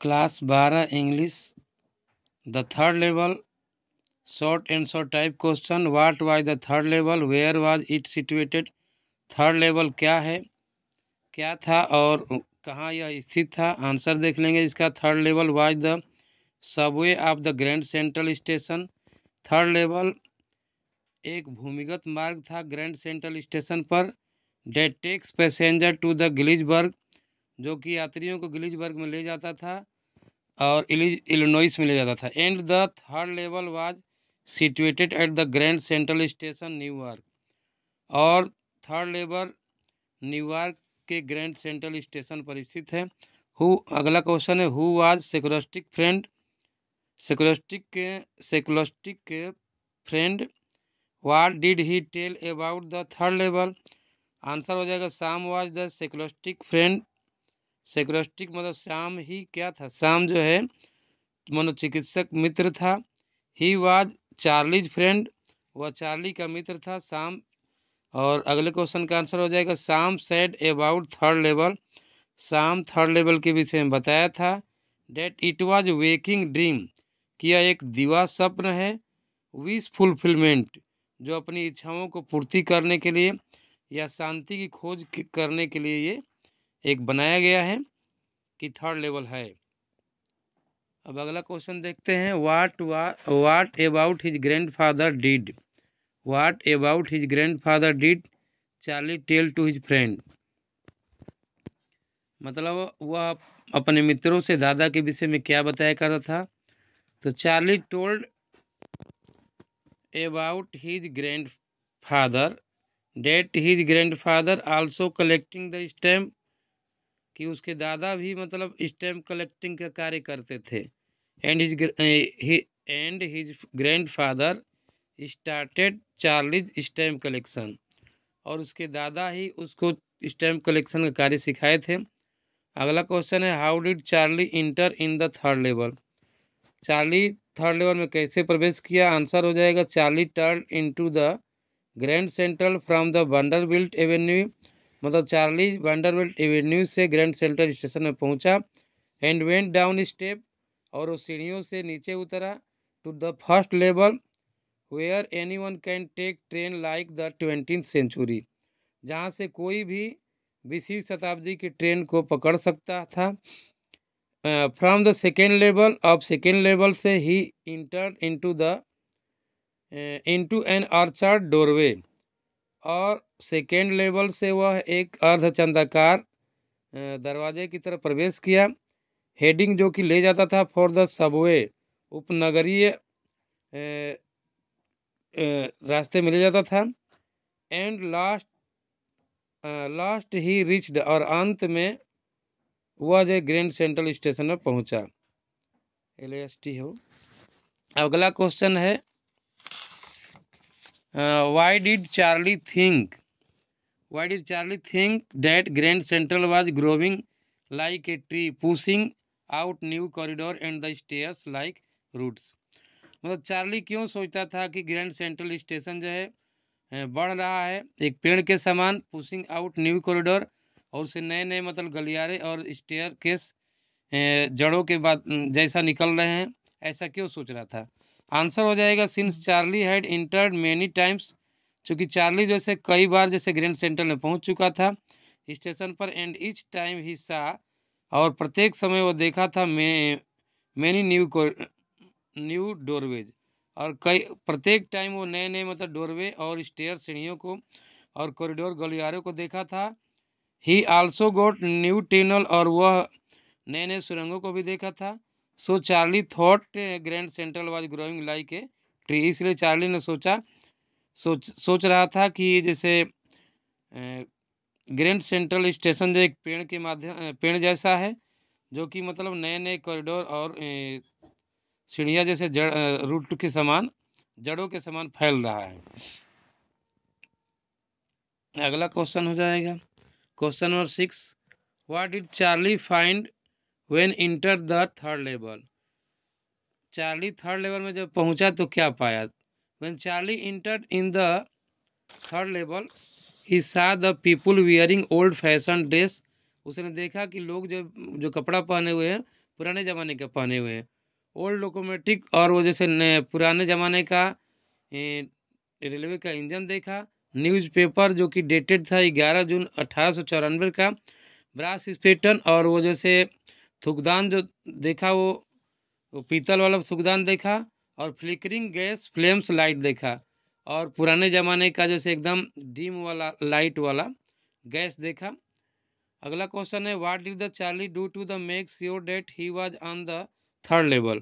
Class 12 English the third level short answer type question. What was the third level, where was it situated. Third level क्या है, क्या था और कहाँ यह स्थित था। आंसर देख लेंगे इसका। Third level was the subway of the Grand Central Station. Third level एक भूमिगत मार्ग था ग्रैंड सेंट्रल स्टेशन पर। That takes passenger to the Galesburg, जो कि यात्रियों को गिलिजबर्ग में ले जाता था और इलिनॉइस में ले जाता था। And the third level was situated at the Grand Central Station न्यूयॉर्क, और थर्ड लेवल न्यूयॉर्क के ग्रैंड सेंट्रल स्टेशन पर स्थित है। अगला क्वेश्चन है who was psychiatrist friend. Psychiatrist friend what did he tell about the third level. Answer हो जाएगा Sam was the psychiatrist friend. Psychiatrist मतलब शाम ही क्या था, शाम जो है मनोचिकित्सक मित्र था। ही वाज चार्लीज फ्रेंड, वह चार्ली का मित्र था शाम। और अगले क्वेश्चन का आंसर हो जाएगा Sam said about third level. Sam third level के विषय में बताया था। That it was waking dream, कि यह एक दिवा स्वप्न है। विश फुलफिलमेंट, जो अपनी इच्छाओं को पूर्ति करने के लिए या शांति की खोज करने के लिए ये एक बनाया गया है कि थर्ड लेवल है। अब अगला क्वेश्चन देखते हैं। What about his grandfather did. What about his grandfather did Charley tell to his friend. मतलब वह अपने मित्रों से दादा के विषय में क्या बताया करता था। तो Charley told about his grandfather that his grandfather also collecting the stamp, कि उसके दादा भी मतलब स्टैम्प कलेक्टिंग का कार्य करते थे। And his grandfather started Charlie's stamp collection, और उसके दादा ही उसको स्टैम्प कलेक्शन का कार्य सिखाए थे। अगला क्वेश्चन है how did Charlie enter in the third level. Charlie third level में कैसे प्रवेश किया। आंसर हो जाएगा Charlie turn into the Grand Central from the Vanderbilt Avenue, मतलब चार्ली वंडरबिल्ट एवेन्यू से ग्रैंड सेंट्रल स्टेशन में पहुंचा। एंड वेंट डाउन स्टेप, और वो सीढ़ियों से नीचे उतरा। To the first level where anyone can take train like the 20th century, जहाँ से कोई भी 20वीं शताब्दी की ट्रेन को पकड़ सकता था। फ्रॉम द सेकेंड लेवल, अब सेकेंड लेवल से ही enter into an arched doorway, और सेकेंड लेवल से वह एक अर्धचंद्राकार दरवाजे की तरफ प्रवेश किया। हेडिंग जो कि ले जाता था फॉर द सबवे, उपनगरीय रास्ते में ले जाता था। एंड लास्ट ही रिच्ड, और अंत में वह जो ग्रैंड सेंट्रल स्टेशन में पहुंचा। LAST हो। अगला क्वेश्चन है why did Charley think that Grand Central was growing like a tree pushing out new corridor and the stairs like roots. मतलब चार्ली क्यों सोचता था कि ग्रैंड सेंट्रल स्टेशन जो है बढ़ रहा है एक पेड़ के समान, पुशिंग आउट न्यू कॉरिडोर, और उसे नए नए मतलब गलियारे और स्टेयर केस जड़ों के बाद जैसा निकल रहे हैं, ऐसा क्यों सोच रहा था। आंसर हो जाएगा since Charlie had entered many times, चूँकि चार्ली जैसे कई बार जैसे ग्रैंड सेंट्रल में पहुंच चुका था स्टेशन पर। एंड ईच टाइम ही सा, और प्रत्येक समय वो देखा था मैनी न्यू डोरवेज, और कई प्रत्येक टाइम वो नए नए मतलब डोरवे और स्टेयर सीढ़ियों को और कॉरिडोर गलियारों को देखा था। He also got new tunnel, और वह नए नए सुरंगों को भी देखा था। So Charlie thought Grand Central was growing like a tree, इसलिए चार्ली ने सोच रहा था कि जैसे ग्रैंड सेंट्रल स्टेशन जो एक पेड़ जैसा है, जो कि मतलब नए नए कॉरिडोर और सीढ़ियाँ जैसे रूट के समान जड़ों के समान फैल रहा है। अगला क्वेश्चन हो जाएगा question number 6। What did Charlie find when enter the third level. Charlie third level में जब पहुंचा तो क्या पाया। When Charlie entered in the third level he saw the people wearing old fashion dress, उसने देखा कि लोग जो कपड़ा पहने हुए हैं पुराने ज़माने का पहने हुए हैं। ओल्ड लोकोमेटिक, और वो जैसे पुराने ज़माने का रेलवे का इंजन देखा। न्यूज़पेपर जो कि डेटेड था 11 जून 1894 का। ब्रास स्पेटन, और वो जैसे थूकदान जो देखा वो पीतल वाला थूकदान देखा। और फ्लिकरिंग गैस फ्लेम्स लाइट देखा। और पुराने ज़माने का जैसे एकदम डिम वाला लाइट वाला गैस देखा। अगला क्वेश्चन है, what did the Charley do to the make sure that he was on the third level.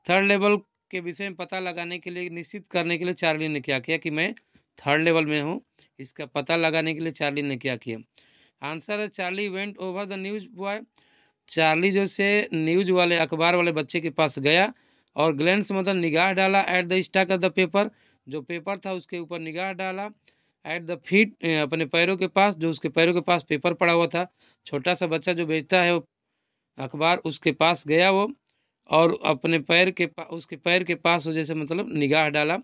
Third level के विषय में पता लगाने के लिए, निश्चित करने के लिए चार्ली ने क्या किया कि मैं थर्ड लेवल में हूँ, इसका पता लगाने के लिए चार्ली ने क्या किया। आंसर है, Charlie went over the news boy. Charlie जो से न्यूज वाले अखबार वाले बच्चे के पास गया और ग्लेंस मतलब निगाह डाला at the stack of the paper, जो पेपर था उसके ऊपर निगाह डाला। एट द फीट, अपने पैरों के पास, जो उसके पैरों के पास पेपर पड़ा हुआ था, छोटा सा बच्चा जो बेचता है वो अखबार, उसके पास गया वो, और अपने पैर के उसके पैर के पास जैसे मतलब निगाह डाला।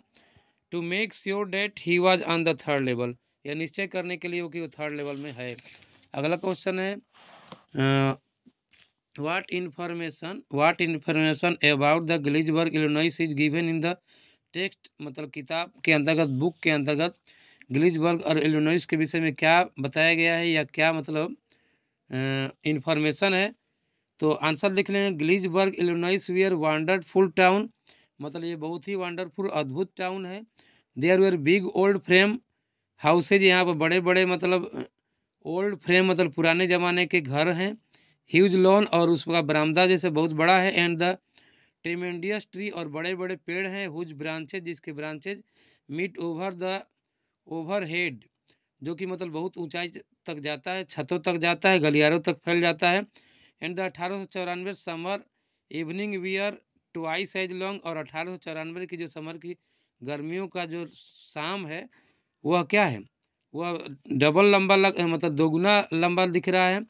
To make sure that he was on the third level, यह निश्चय करने के लिए कि वो थर्ड लेवल में है। अगला क्वेश्चन है, What information about the Galesburg Illinois is given in the text, मतलब किताब के अंतर्गत, बुक के अंतर्गत गिलिजबर्ग और इलिनॉइस के विषय में क्या बताया गया है, या क्या मतलब इंफॉर्मेशन है। तो आंसर लिख लें, Galesburg Illinois were wonderful town, मतलब ये बहुत ही वंडरफुल अद्भुत टाउन है। There were big old frame houses, यहाँ पर बड़े बड़े मतलब ओल्ड फ्रेम मतलब पुराने ज़माने के घर हैं। ह्यूज लॉन, और उसका बरामदा जैसे बहुत बड़ा है। एंड द ट्रेमेंडियस ट्री, और बड़े बड़े पेड़ हैं। हुज ब्रांचेज, जिसके branches meet over the overhead, जो कि मतलब बहुत ऊंचाई तक जाता है, छतों तक जाता है, गलियारों तक फैल जाता है। And the 1894 summer evening were twice as long, और 1894 की जो समर की गर्मियों का जो शाम है वह क्या है, वह डबल लंबा मतलब दोगुना लंबा दिख रहा है।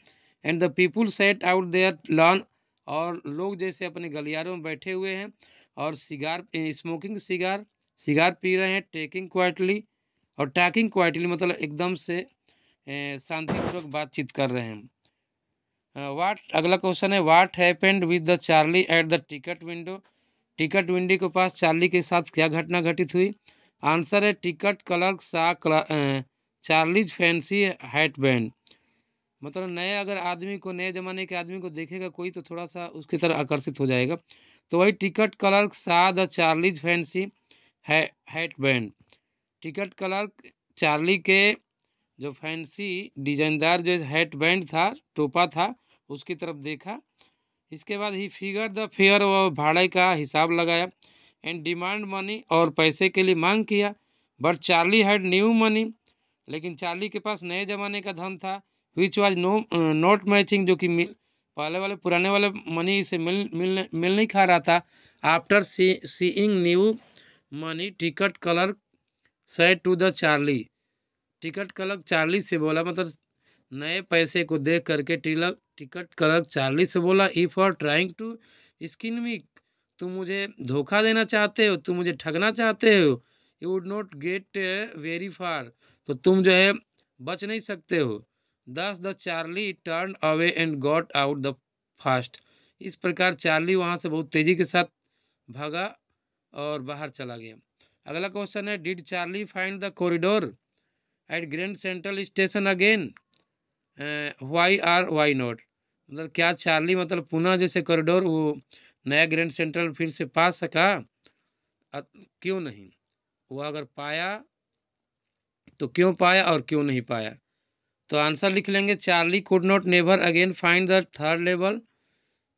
And the people set out there lawn, और लोग जैसे अपने गलियारों में बैठे हुए हैं और स्मोकिंग सिगार पी रहे हैं। टेकिंग क्वाइटली, और टॉकिंग क्वाइटली मतलब एकदम से शांतिपूर्वक बातचीत कर रहे हैं। अगला क्वेश्चन है, what happened with the Charlie at the ticket window. Ticket window के पास चार्ली के साथ क्या घटना घटित हुई। आंसर है, टिकट क्लर्क सा चार्लीज फैंसी हैट बैंड, मतलब नए अगर आदमी को, नए ज़माने के आदमी को देखेगा कोई तो थोड़ा सा उसकी तरफ आकर्षित हो जाएगा। तो वही टिकट क्लर्क सा the Charlie's fancy hat band, ticket clerk Charlie के जो फैंसी डिजाइनदार जो हैट बैंड था, टोपा था, उसकी तरफ देखा। इसके बाद ही फिगर द फेयर, व भाड़े का हिसाब लगाया। एंड डिमांड मनी, और पैसे के लिए मांग किया। But Charlie had new money, लेकिन चार्ली के पास नए ज़माने का धन था। विच वाज नॉट मैचिंग, जो कि पहले वाले पुराने वाले मनी से मिल नहीं खा रहा था। After seeing new money ticket clerk said to the Charlie, ticket clerk Charlie से बोला, मतलब नए पैसे को देख करके टिकट क्लर्क चार्ली से बोला, if are trying to skin me, तुम मुझे धोखा देना चाहते हो, तुम मुझे ठगना चाहते हो। You would not get very far, तो तुम जो है बच नहीं सकते हो। दस the Charlie turn away and got out the fast, इस प्रकार चार्ली वहाँ से बहुत तेजी के साथ भागा और बाहर चला गया। अगला क्वेश्चन है, did Charlie find the corridor at Grand Central Station again, why not, मतलब क्या चार्ली मतलब पुनः जैसे कॉरिडोर वो नया ग्रैंड सेंट्रल फिर से पा सका, क्यों नहीं, वो अगर पाया तो क्यों पाया और क्यों नहीं पाया। तो आंसर लिख लेंगे, Charlie could not never again find the third level,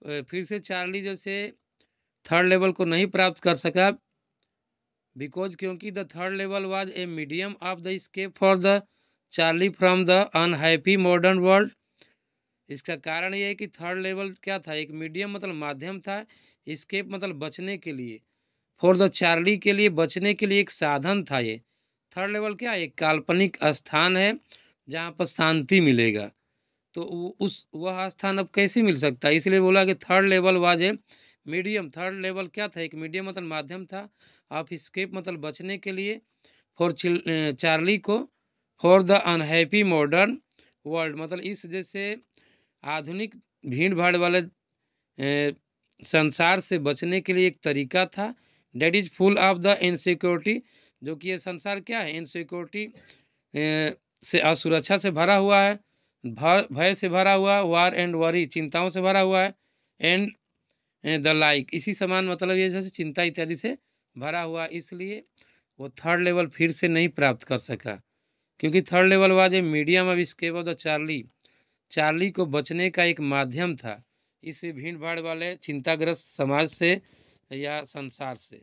फिर से चार्ली जैसे थर्ड लेवल को नहीं प्राप्त कर सका। बिकॉज, क्योंकि the third level was a medium of the escape for the Charlie from the unhappy modern world. इसका कारण ये है कि थर्ड लेवल क्या था, एक मीडियम मतलब माध्यम था, स्केप मतलब बचने के लिए, फॉर द चार्ली के लिए बचने के लिए एक साधन था। ये थर्ड लेवल क्या है, एक काल्पनिक स्थान है जहाँ पर शांति मिलेगा। तो वह स्थान अब कैसे मिल सकता है, इसलिए बोला कि third level was a medium. Third level क्या था, एक मीडियम मतलब माध्यम था, ऑफ स्केप मतलब बचने के लिए, फॉर चार्ली को, for the unhappy modern world मतलब इस जैसे आधुनिक भीड़ भाड़ वाले संसार से बचने के लिए एक तरीका था। That is full of the insecurity, जो कि ये संसार क्या है, इनसिक्योरिटी से, असुरक्षा से भरा हुआ है, भय से भरा हुआ, वार एंड वरी, चिंताओं से भरा हुआ है, एंड द लाइक, इसी समान मतलब ये जैसे चिंता इत्यादि से भरा हुआ, इसलिए वो थर्ड लेवल फिर से नहीं प्राप्त कर सका, क्योंकि third level was a medium of escape of the Charlie, Charlie को बचने का एक माध्यम था इस भीड़ भाड़ वाले चिंताग्रस्त समाज से या संसार से।